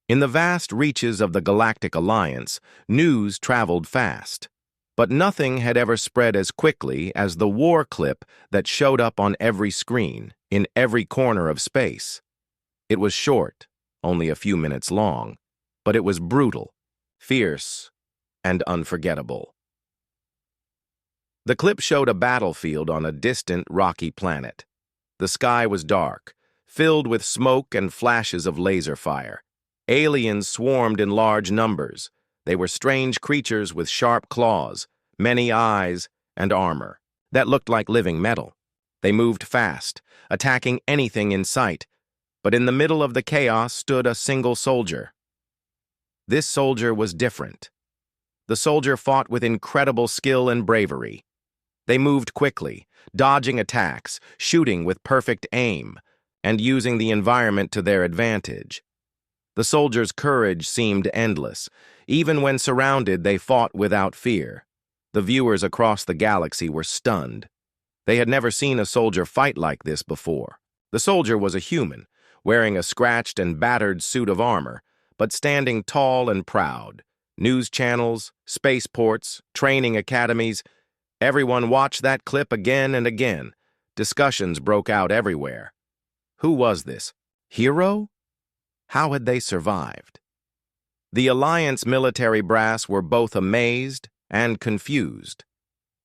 In the vast reaches of the Galactic Alliance, news traveled fast. But nothing had ever spread as quickly as the war clip that showed up on every screen, in every corner of space. It was short, only a few minutes long, but it was brutal, fierce, and unforgettable. The clip showed a battlefield on a distant, rocky planet. The sky was dark, filled with smoke and flashes of laser fire. Aliens swarmed in large numbers. They were strange creatures with sharp claws, many eyes, and armor that looked like living metal. They moved fast, attacking anything in sight, but in the middle of the chaos stood a single soldier. This soldier was different. The soldier fought with incredible skill and bravery. They moved quickly, dodging attacks, shooting with perfect aim, and using the environment to their advantage. The soldiers' courage seemed endless. Even when surrounded, they fought without fear. The viewers across the galaxy were stunned. They had never seen a soldier fight like this before. The soldier was a human, wearing a scratched and battered suit of armor, but standing tall and proud. News channels, spaceports, training academies, everyone watched that clip again and again. Discussions broke out everywhere. Who was this? Hero? How had they survived? The Alliance military brass were both amazed and confused.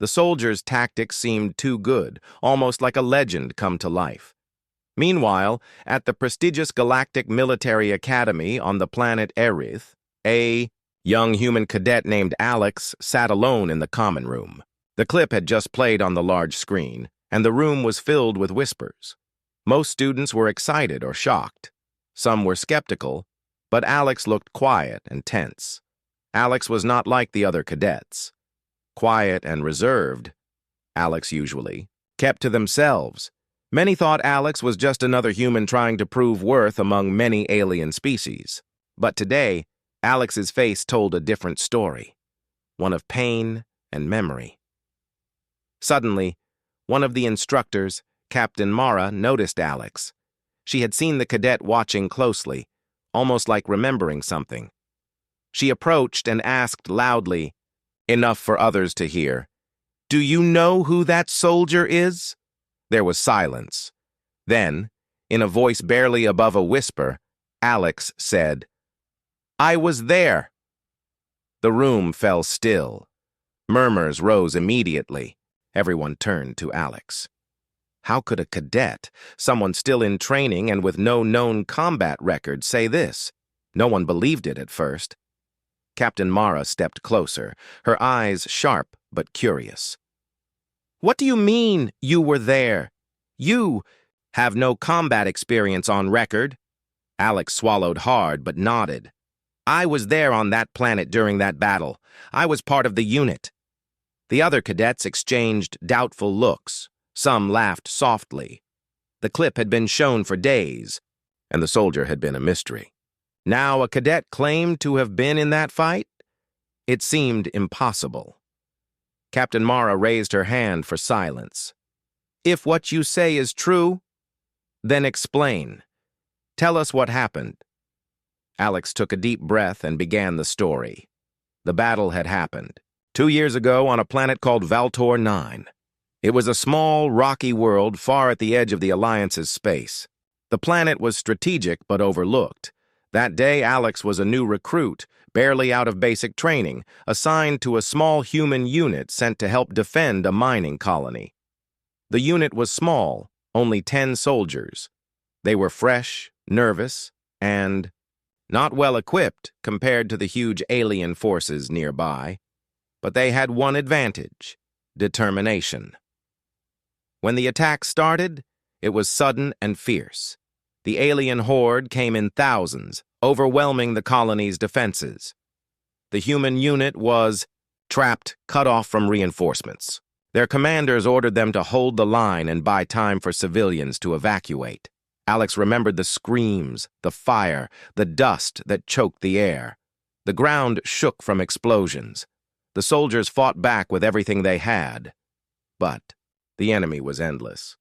The soldiers' tactics seemed too good, almost like a legend come to life. Meanwhile, at the prestigious Galactic Military Academy on the planet Erith, a young human cadet named Alex sat alone in the common room. The clip had just played on the large screen, and the room was filled with whispers. Most students were excited or shocked. Some were skeptical, but Alex looked quiet and tense. Alex was not like the other cadets. Quiet and reserved, Alex usually kept to themselves. Many thought Alex was just another human trying to prove worth among many alien species. But today, Alex's face told a different story, one of pain and memory. Suddenly, one of the instructors, Captain Mara, noticed Alex. She had seen the cadet watching closely, almost like remembering something. She approached and asked loudly, enough for others to hear, "Do you know who that soldier is?" There was silence. Then, in a voice barely above a whisper, Alex said, "I was there." The room fell still. Murmurs rose immediately. Everyone turned to Alex. How could a cadet, someone still in training and with no known combat record, say this? No one believed it at first. Captain Mara stepped closer, her eyes sharp but curious. "What do you mean, you were there? You have no combat experience on record." Alex swallowed hard but nodded. "I was there on that planet during that battle. I was part of the unit." The other cadets exchanged doubtful looks. Some laughed softly. The clip had been shown for days, and the soldier had been a mystery. Now a cadet claimed to have been in that fight? It seemed impossible. Captain Mara raised her hand for silence. "If what you say is true, then explain. Tell us what happened." Alex took a deep breath and began the story. The battle had happened 2 years ago on a planet called Valtor 9. It was a small, rocky world far at the edge of the Alliance's space. The planet was strategic but overlooked. That day, Alex was a new recruit, barely out of basic training, assigned to a small human unit sent to help defend a mining colony. The unit was small, only 10 soldiers. They were fresh, nervous, and not well equipped compared to the huge alien forces nearby. But they had one advantage: determination. When the attack started, it was sudden and fierce. The alien horde came in thousands, overwhelming the colony's defenses. The human unit was trapped, cut off from reinforcements. Their commanders ordered them to hold the line and buy time for civilians to evacuate. Alex remembered the screams, the fire, the dust that choked the air. The ground shook from explosions. The soldiers fought back with everything they had. But the enemy was endless.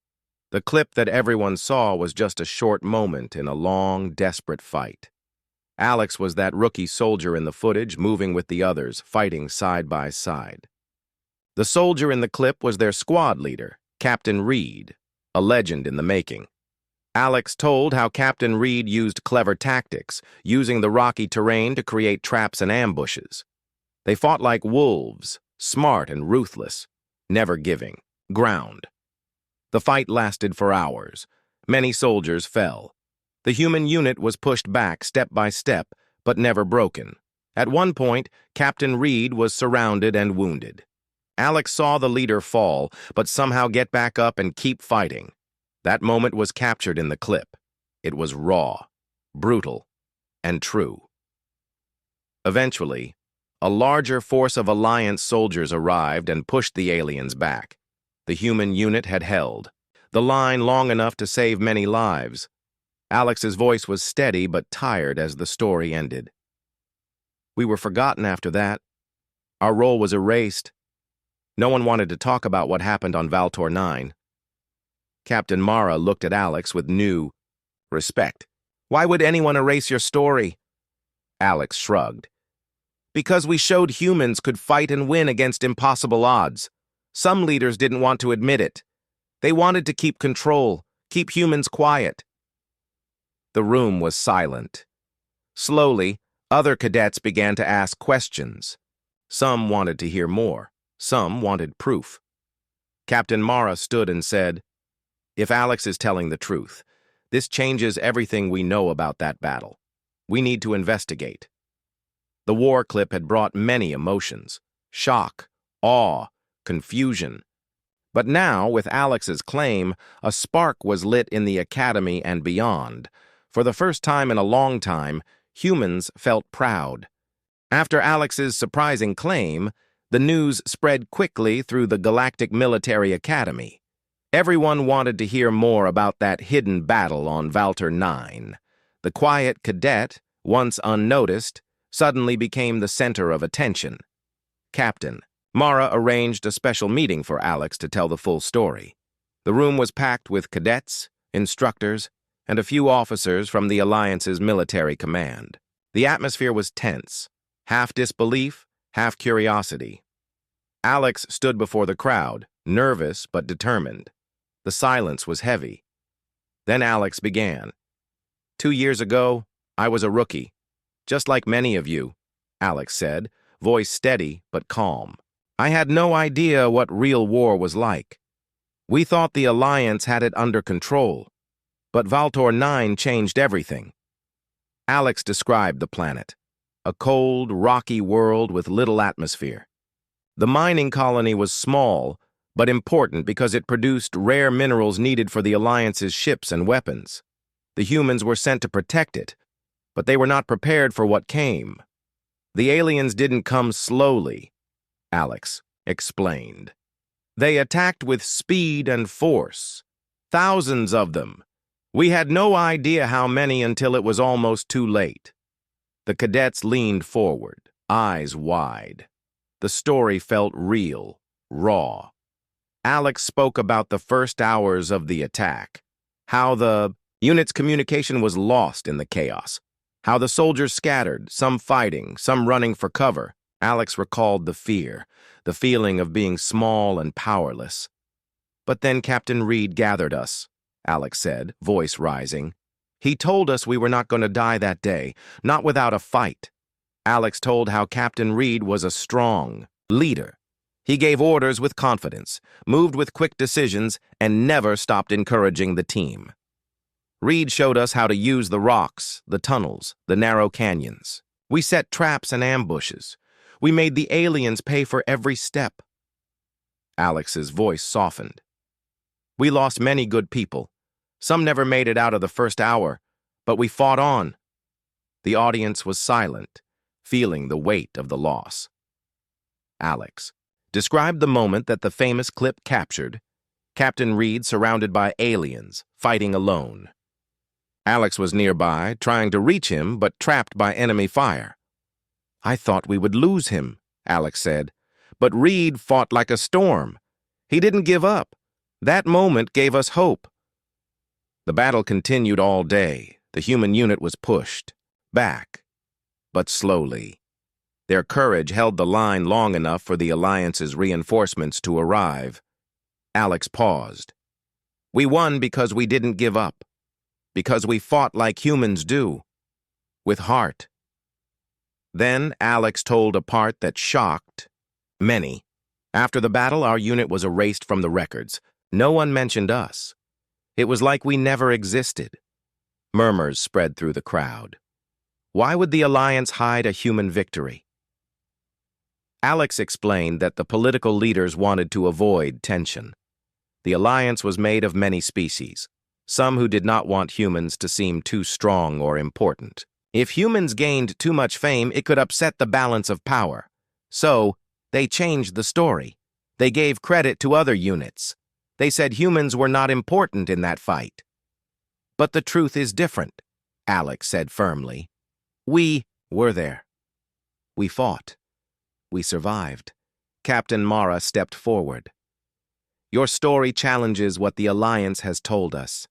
The clip that everyone saw was just a short moment in a long, desperate fight. Alex was that rookie soldier in the footage, moving with the others, fighting side by side. The soldier in the clip was their squad leader, Captain Reed, a legend in the making. Alex told how Captain Reed used clever tactics, using the rocky terrain to create traps and ambushes. They fought like wolves, smart and ruthless, never giving ground. The fight lasted for hours. Many soldiers fell. The human unit was pushed back step by step, but never broken. At one point, Captain Reed was surrounded and wounded. Alex saw the leader fall, but somehow get back up and keep fighting. That moment was captured in the clip. It was raw, brutal, and true. Eventually, a larger force of Alliance soldiers arrived and pushed the aliens back. The human unit had held the line long enough to save many lives. Alex's voice was steady but tired as the story ended. We were forgotten after that. Our role was erased. No one wanted to talk about what happened on Valtor 9. Captain Mara looked at Alex with new respect. Why would anyone erase your story? Alex shrugged. Because we showed humans could fight and win against impossible odds. Some leaders didn't want to admit it. They wanted to keep control, keep humans quiet. The room was silent. Slowly, other cadets began to ask questions. Some wanted to hear more. Some wanted proof. Captain Mara stood and said, "If Alex is telling the truth, this changes everything we know about that battle. We need to investigate." The war clip had brought many emotions: shock, awe, confusion. But now, with Alex's claim, a spark was lit in the academy and beyond. For the first time in a long time, humans felt proud. After Alex's surprising claim, the news spread quickly through the Galactic Military Academy. Everyone wanted to hear more about that hidden battle on Valtor 9. The quiet cadet, once unnoticed, suddenly became the center of attention. Captain Mara arranged a special meeting for Alex to tell the full story. The room was packed with cadets, instructors, and a few officers from the Alliance's military command. The atmosphere was tense, half disbelief, half curiosity. Alex stood before the crowd, nervous but determined. The silence was heavy. Then Alex began. 2 years ago, I was a rookie. Just like many of you, Alex said, voice steady but calm. I had no idea what real war was like. We thought the Alliance had it under control, but Valtor 9 changed everything. Alex described the planet, a cold, rocky world with little atmosphere. The mining colony was small, but important because it produced rare minerals needed for the Alliance's ships and weapons. The humans were sent to protect it, but they were not prepared for what came. The aliens didn't come slowly, Alex explained. They attacked with speed and force. Thousands of them. We had no idea how many until it was almost too late. The cadets leaned forward, eyes wide. The story felt real, raw. Alex spoke about the first hours of the attack, how the unit's communication was lost in the chaos, how the soldiers scattered, some fighting, some running for cover. Alex recalled the fear, the feeling of being small and powerless. But then Captain Reed gathered us, Alex said, voice rising. He told us we were not going to die that day, not without a fight. Alex told how Captain Reed was a strong leader. He gave orders with confidence, moved with quick decisions, and never stopped encouraging the team. Reed showed us how to use the rocks, the tunnels, the narrow canyons. We set traps and ambushes. We made the aliens pay for every step. Alex's voice softened. We lost many good people. Some never made it out of the first hour, but we fought on. The audience was silent, feeling the weight of the loss. Alex described the moment that the famous clip captured, Captain Reed surrounded by aliens, fighting alone. Alex was nearby, trying to reach him, but trapped by enemy fire. I thought we would lose him, Alex said, but Reed fought like a storm. He didn't give up. That moment gave us hope. The battle continued all day. The human unit was pushed back, but slowly. Their courage held the line long enough for the Alliance's reinforcements to arrive. Alex paused. We won because we didn't give up. Because we fought like humans do. With heart. Then Alex told a part that shocked many. After the battle, our unit was erased from the records. No one mentioned us. It was like we never existed. Murmurs spread through the crowd. Why would the Alliance hide a human victory? Alex explained that the political leaders wanted to avoid tension. The Alliance was made of many species, some who did not want humans to seem too strong or important. If humans gained too much fame, it could upset the balance of power. So, they changed the story. They gave credit to other units. They said humans were not important in that fight. But the truth is different, Alex said firmly. We were there. We fought. We survived. Captain Mara stepped forward. Your story challenges what the Alliance has told us.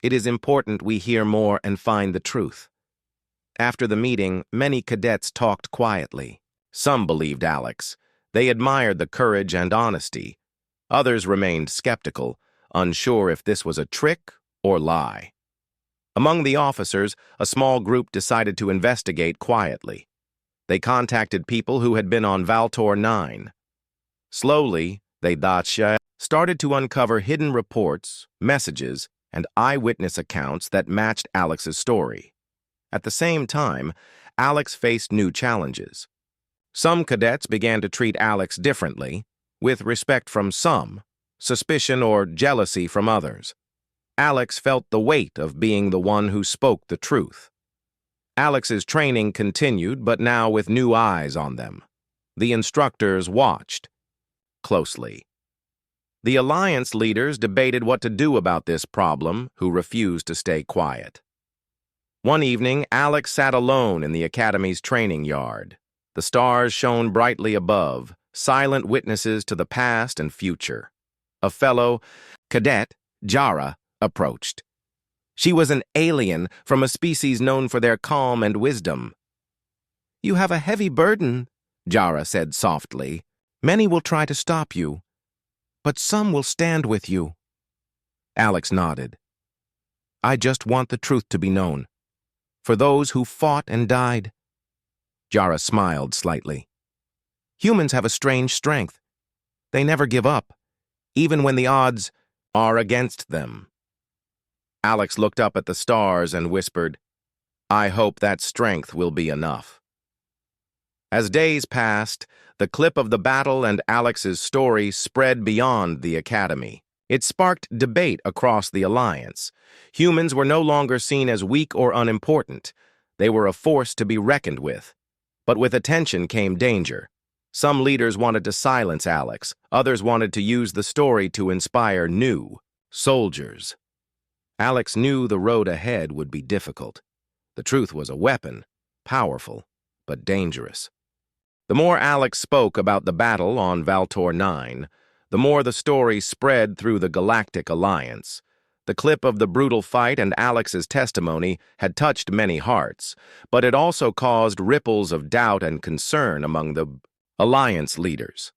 It is important we hear more and find the truth. After the meeting, many cadets talked quietly. Some believed Alex. They admired the courage and honesty. Others remained skeptical, unsure if this was a trick or lie. Among the officers, a small group decided to investigate quietly. They contacted people who had been on Valtor 9. Slowly, they started to uncover hidden reports, messages, and eyewitness accounts that matched Alex's story. At the same time, Alex faced new challenges. Some cadets began to treat Alex differently, with respect from some, suspicion or jealousy from others. Alex felt the weight of being the one who spoke the truth. Alex's training continued, but now with new eyes on them. The instructors watched closely. The Alliance leaders debated what to do about this problem, who refused to stay quiet. One evening, Alex sat alone in the Academy's training yard. The stars shone brightly above, silent witnesses to the past and future. A fellow cadet, Jara, approached. She was an alien from a species known for their calm and wisdom. You have a heavy burden, Jara said softly. Many will try to stop you, but some will stand with you. Alex nodded. I just want the truth to be known. For those who fought and died. Jara smiled slightly. Humans have a strange strength. They never give up, even when the odds are against them. Alex looked up at the stars and whispered, I hope that strength will be enough. As days passed, the clip of the battle and Alex's story spread beyond the Academy. It sparked debate across the Alliance. Humans were no longer seen as weak or unimportant. They were a force to be reckoned with. But with attention came danger. Some leaders wanted to silence Alex. Others wanted to use the story to inspire new soldiers. Alex knew the road ahead would be difficult. The truth was a weapon, powerful, but dangerous. The more Alex spoke about the battle on Valtor 9, the more the story spread through the Galactic Alliance. The clip of the brutal fight and Alex's testimony had touched many hearts, but it also caused ripples of doubt and concern among the Alliance leaders.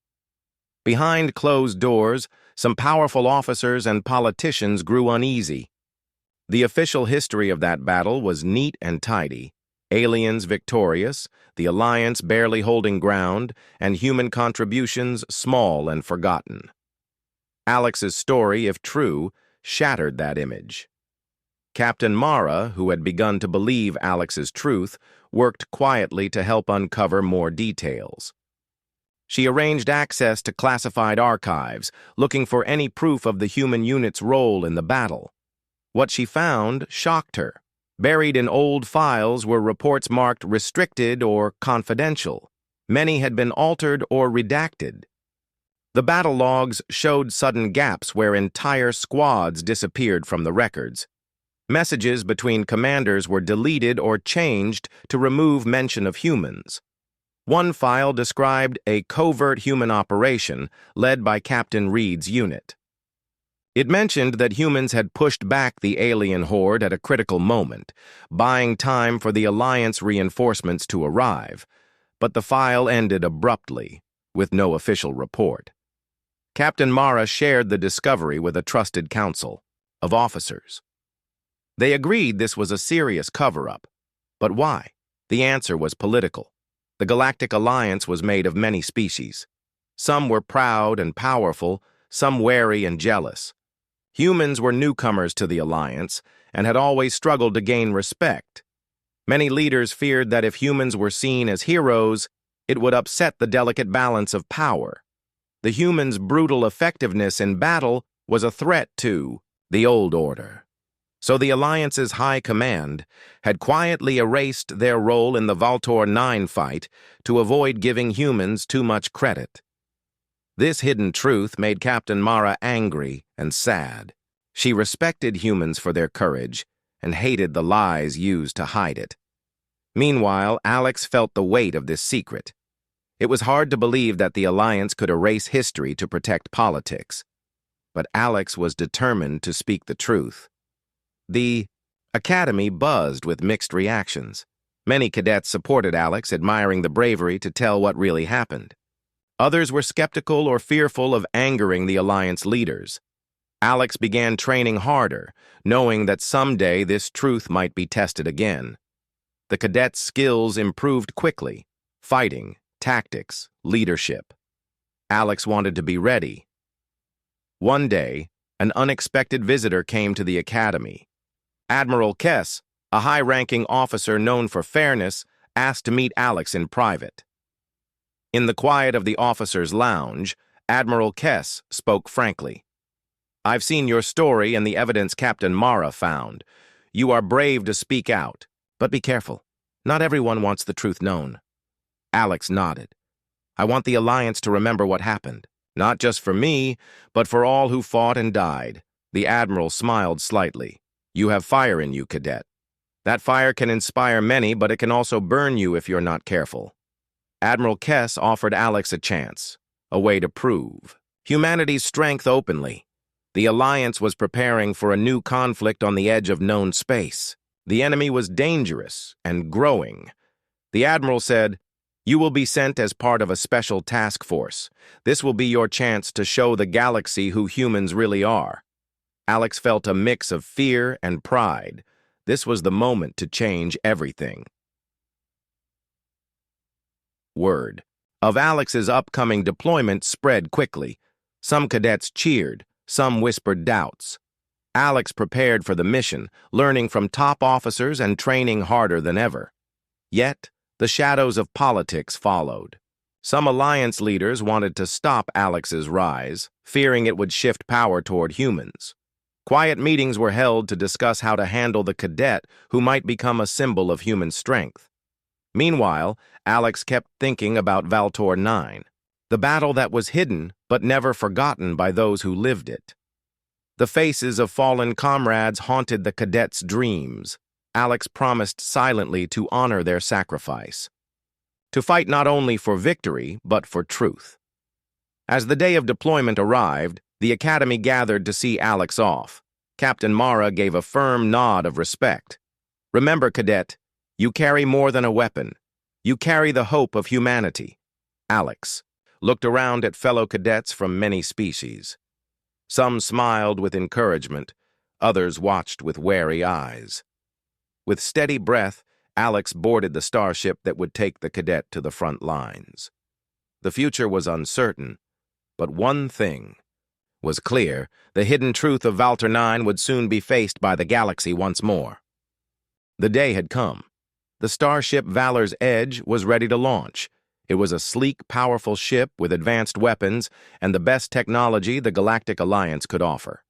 Behind closed doors, some powerful officers and politicians grew uneasy. The official history of that battle was neat and tidy. Aliens victorious, the Alliance barely holding ground, and human contributions small and forgotten. Alex's story, if true, shattered that image. Captain Mara, who had begun to believe Alex's truth, worked quietly to help uncover more details. She arranged access to classified archives, looking for any proof of the human unit's role in the battle. What she found shocked her. Buried in old files were reports marked restricted or confidential. Many had been altered or redacted. The battle logs showed sudden gaps where entire squads disappeared from the records. Messages between commanders were deleted or changed to remove mention of humans. One file described a covert human operation led by Captain Reed's unit. It mentioned that humans had pushed back the alien horde at a critical moment, buying time for the Alliance reinforcements to arrive, but the file ended abruptly, with no official report. Captain Mara shared the discovery with a trusted council of officers. They agreed this was a serious cover-up. But why? The answer was political. The Galactic Alliance was made of many species. Some were proud and powerful, some wary and jealous. Humans were newcomers to the Alliance and had always struggled to gain respect. Many leaders feared that if humans were seen as heroes, it would upset the delicate balance of power. The humans' brutal effectiveness in battle was a threat to the old order. So the Alliance's high command had quietly erased their role in the Valtor 9 fight to avoid giving humans too much credit. This hidden truth made Captain Mara angry and sad. She respected humans for their courage and hated the lies used to hide it. Meanwhile, Alex felt the weight of this secret. It was hard to believe that the Alliance could erase history to protect politics. But Alex was determined to speak the truth. The Academy buzzed with mixed reactions. Many cadets supported Alex, admiring the bravery to tell what really happened. Others were skeptical or fearful of angering the Alliance leaders. Alex began training harder, knowing that someday this truth might be tested again. The cadets' skills improved quickly: fighting, tactics, leadership. Alex wanted to be ready. One day, an unexpected visitor came to the Academy. Admiral Kess, a high-ranking officer known for fairness, asked to meet Alex in private. In the quiet of the officers' lounge, Admiral Kess spoke frankly. "I've seen your story and the evidence Captain Mara found. You are brave to speak out, but be careful. Not everyone wants the truth known." Alex nodded. "I want the Alliance to remember what happened, not just for me, but for all who fought and died." The Admiral smiled slightly. "You have fire in you, Cadet. That fire can inspire many, but it can also burn you if you're not careful." Admiral Kess offered Alex a chance, a way to prove humanity's strength openly. The Alliance was preparing for a new conflict on the edge of known space. The enemy was dangerous and growing. The Admiral said, "You will be sent as part of a special task force. This will be your chance to show the galaxy who humans really are." Alex felt a mix of fear and pride. This was the moment to change everything. Word of Alex's upcoming deployment spread quickly. Some cadets cheered, some whispered doubts. Alex prepared for the mission, learning from top officers and training harder than ever. Yet, the shadows of politics followed. Some Alliance leaders wanted to stop Alex's rise, fearing it would shift power toward humans. Quiet meetings were held to discuss how to handle the cadet who might become a symbol of human strength. Meanwhile, Alex kept thinking about Valtor 9, the battle that was hidden but never forgotten by those who lived it. The faces of fallen comrades haunted the cadets' dreams. Alex promised silently to honor their sacrifice, to fight not only for victory but for truth. As the day of deployment arrived, the Academy gathered to see Alex off. Captain Mara gave a firm nod of respect. "Remember, Cadet, you carry more than a weapon. You carry the hope of humanity." Alex looked around at fellow cadets from many species. Some smiled with encouragement, others watched with wary eyes. With steady breath, Alex boarded the starship that would take the cadet to the front lines. The future was uncertain, but one thing was clear: the hidden truth of Valtor 9 would soon be faced by the galaxy once more. The day had come. The starship Valor's Edge was ready to launch. It was a sleek, powerful ship with advanced weapons and the best technology the Galactic Alliance could offer.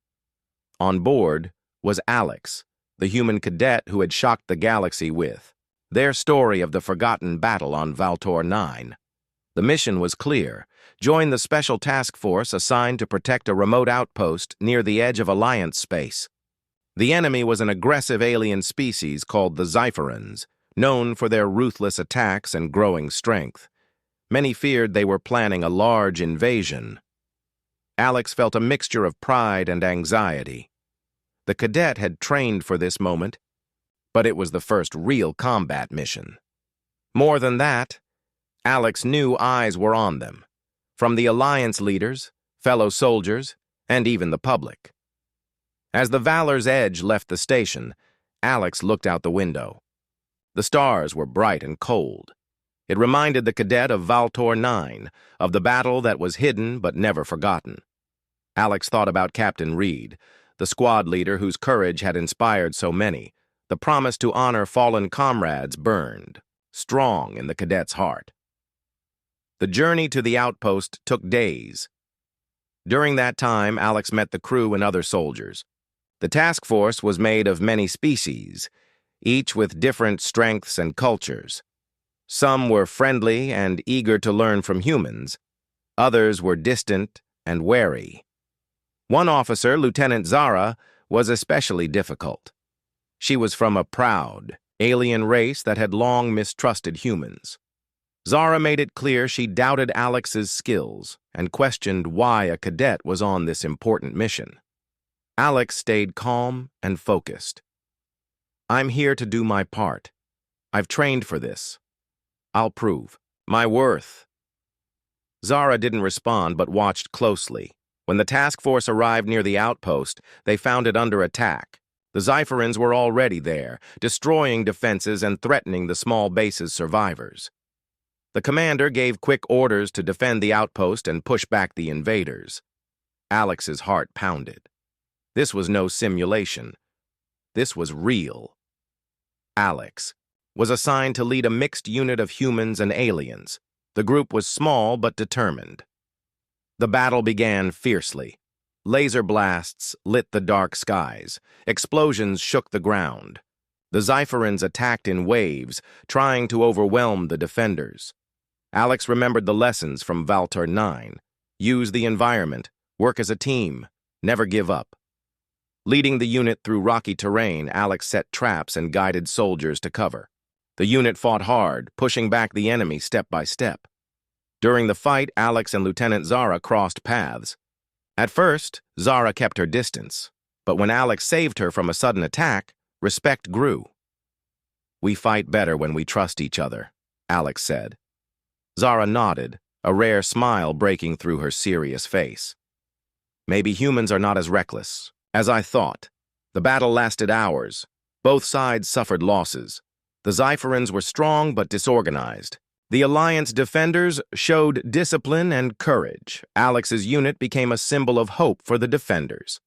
On board was Alex, the human cadet who had shocked the galaxy with their story of the forgotten battle on Valtor 9. The mission was clear: join the special task force assigned to protect a remote outpost near the edge of Alliance space. The enemy was an aggressive alien species called the Xiferans, known for their ruthless attacks and growing strength. Many feared they were planning a large invasion. Alex felt a mixture of pride and anxiety. The cadet had trained for this moment, but it was the first real combat mission. More than that, Alex knew eyes were on them, from the Alliance leaders, fellow soldiers, and even the public. As the Valor's Edge left the station, Alex looked out the window. The stars were bright and cold. It reminded the cadet of Valtor 9, of the battle that was hidden but never forgotten. Alex thought about Captain Reed, the squad leader whose courage had inspired so many. The promise to honor fallen comrades burned, strong in the cadet's heart. The journey to the outpost took days. During that time, Alex met the crew and other soldiers. The task force was made of many species, each with different strengths and cultures. Some were friendly and eager to learn from humans. Others were distant and wary. One officer, Lieutenant Zara, was especially difficult. She was from a proud, alien race that had long mistrusted humans. Zara made it clear she doubted Alex's skills and questioned why a cadet was on this important mission. Alex stayed calm and focused. "I'm here to do my part. I've trained for this. I'll prove my worth." Zara didn't respond but watched closely. When the task force arrived near the outpost, they found it under attack. The Xiferans were already there, destroying defenses and threatening the small base's survivors. The commander gave quick orders to defend the outpost and push back the invaders. Alex's heart pounded. This was no simulation. This was real. Alex was assigned to lead a mixed unit of humans and aliens. The group was small but determined. The battle began fiercely. Laser blasts lit the dark skies. Explosions shook the ground. The Xiferans attacked in waves, trying to overwhelm the defenders. Alex remembered the lessons from Valtor 9. Use the environment, work as a team, never give up. Leading the unit through rocky terrain, Alex set traps and guided soldiers to cover. The unit fought hard, pushing back the enemy step by step. During the fight, Alex and Lieutenant Zara crossed paths. At first, Zara kept her distance, but when Alex saved her from a sudden attack, respect grew. "We fight better when we trust each other," Alex said. Zara nodded, a rare smile breaking through her serious face. "Maybe humans are not as reckless as I thought." The battle lasted hours. Both sides suffered losses. The Xiferans were strong but disorganized. The Alliance defenders showed discipline and courage. Alex's unit became a symbol of hope for the defenders.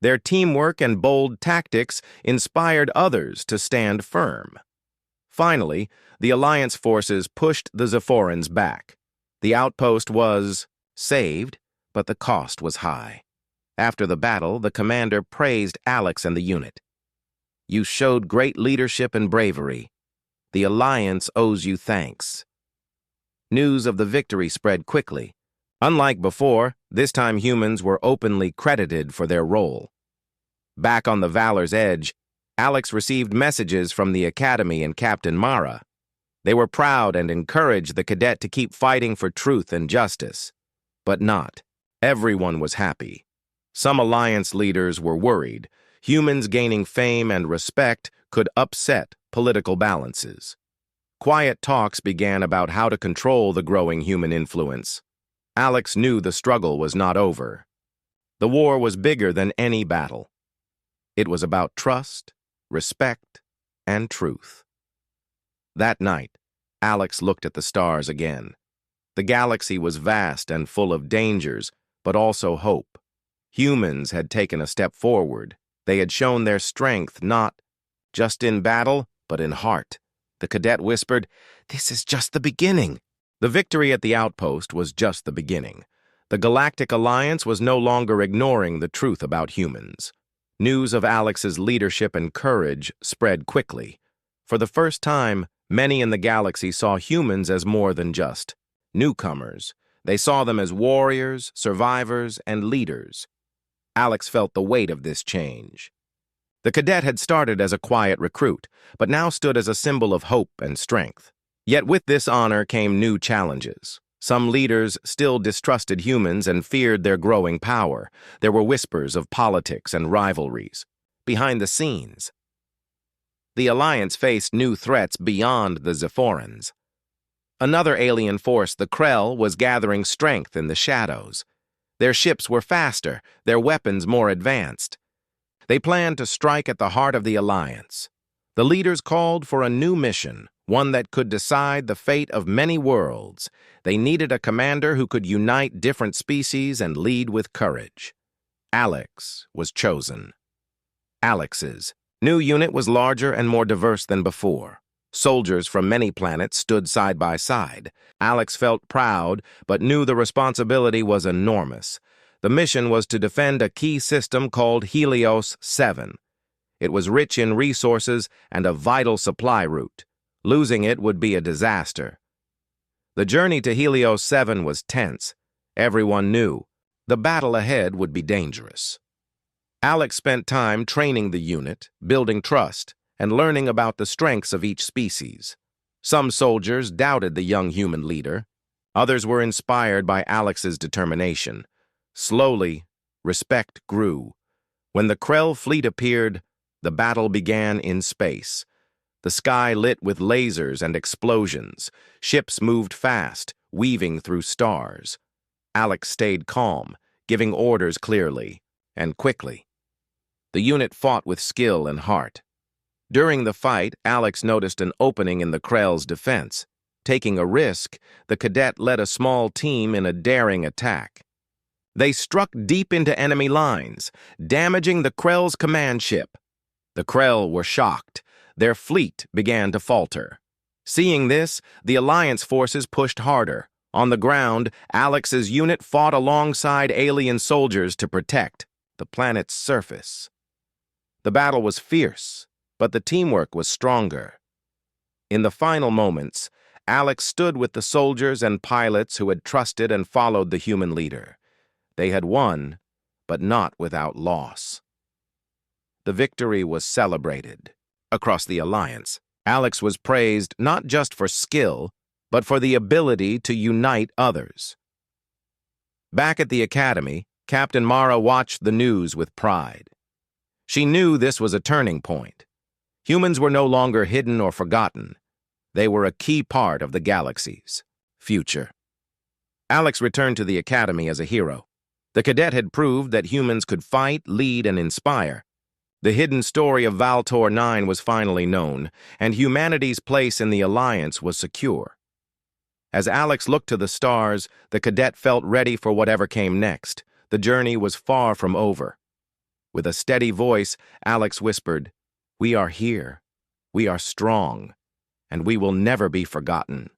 Their teamwork and bold tactics inspired others to stand firm. Finally, the Alliance forces pushed the Xiferans back. The outpost was saved, but the cost was high. After the battle, the commander praised Alex and the unit. "You showed great leadership and bravery. The Alliance owes you thanks." News of the victory spread quickly. Unlike before, this time humans were openly credited for their role. Back on the Valor's Edge, Alex received messages from the Academy and Captain Mara. They were proud and encouraged the cadet to keep fighting for truth and justice. But not everyone was happy. Some Alliance leaders were worried. Humans gaining fame and respect could upset political balances. Quiet talks began about how to control the growing human influence. Alex knew the struggle was not over. The war was bigger than any battle. It was about trust, respect, and truth. That night, Alex looked at the stars again. The galaxy was vast and full of dangers, but also hope. Humans had taken a step forward. They had shown their strength not just in battle, but in heart. The cadet whispered, "This is just the beginning." The victory at the outpost was just the beginning. The Galactic Alliance was no longer ignoring the truth about humans. News of Alex's leadership and courage spread quickly. For the first time, many in the galaxy saw humans as more than just newcomers. They saw them as warriors, survivors, and leaders. Alex felt the weight of this change. The cadet had started as a quiet recruit, but now stood as a symbol of hope and strength. Yet with this honor came new challenges. Some leaders still distrusted humans and feared their growing power. There were whispers of politics and rivalries. Behind the scenes, the Alliance faced new threats beyond the Zephorans. Another alien force, the Krell, was gathering strength in the shadows. Their ships were faster, their weapons more advanced. They planned to strike at the heart of the Alliance. The leaders called for a new mission, one that could decide the fate of many worlds. They needed a commander who could unite different species and lead with courage. Alex was chosen. Alex's new unit was larger and more diverse than before. Soldiers from many planets stood side by side. Alex felt proud, but knew the responsibility was enormous. The mission was to defend a key system called Helios 7. It was rich in resources and a vital supply route. Losing it would be a disaster. The journey to Helios 7 was tense. Everyone knew the battle ahead would be dangerous. Alex spent time training the unit, building trust, and learning about the strengths of each species. Some soldiers doubted the young human leader. Others were inspired by Alex's determination. Slowly, respect grew. When the Krell fleet appeared, the battle began in space. The sky lit with lasers and explosions. Ships moved fast, weaving through stars. Alex stayed calm, giving orders clearly and quickly. The unit fought with skill and heart. During the fight, Alex noticed an opening in the Krell's defense. Taking a risk, the Cadet led a small team in a daring attack. They struck deep into enemy lines, damaging the Krell's command ship. The Krell were shocked. Their fleet began to falter. Seeing this, the Alliance forces pushed harder. On the ground, Alex's unit fought alongside alien soldiers to protect the planet's surface. The battle was fierce, but the teamwork was stronger. In the final moments, Alex stood with the soldiers and pilots who had trusted and followed the human leader. They had won, but not without loss. The victory was celebrated. Across the Alliance, Alex was praised not just for skill, but for the ability to unite others. Back at the Academy, Captain Mara watched the news with pride. She knew this was a turning point. Humans were no longer hidden or forgotten. They were a key part of the galaxy's future. Alex returned to the Academy as a hero. The Cadet had proved that humans could fight, lead, and inspire. The hidden story of Valtor 9 was finally known, and humanity's place in the Alliance was secure. As Alex looked to the stars, the Cadet felt ready for whatever came next. The journey was far from over. With a steady voice, Alex whispered, "We are here. We are strong, and we will never be forgotten."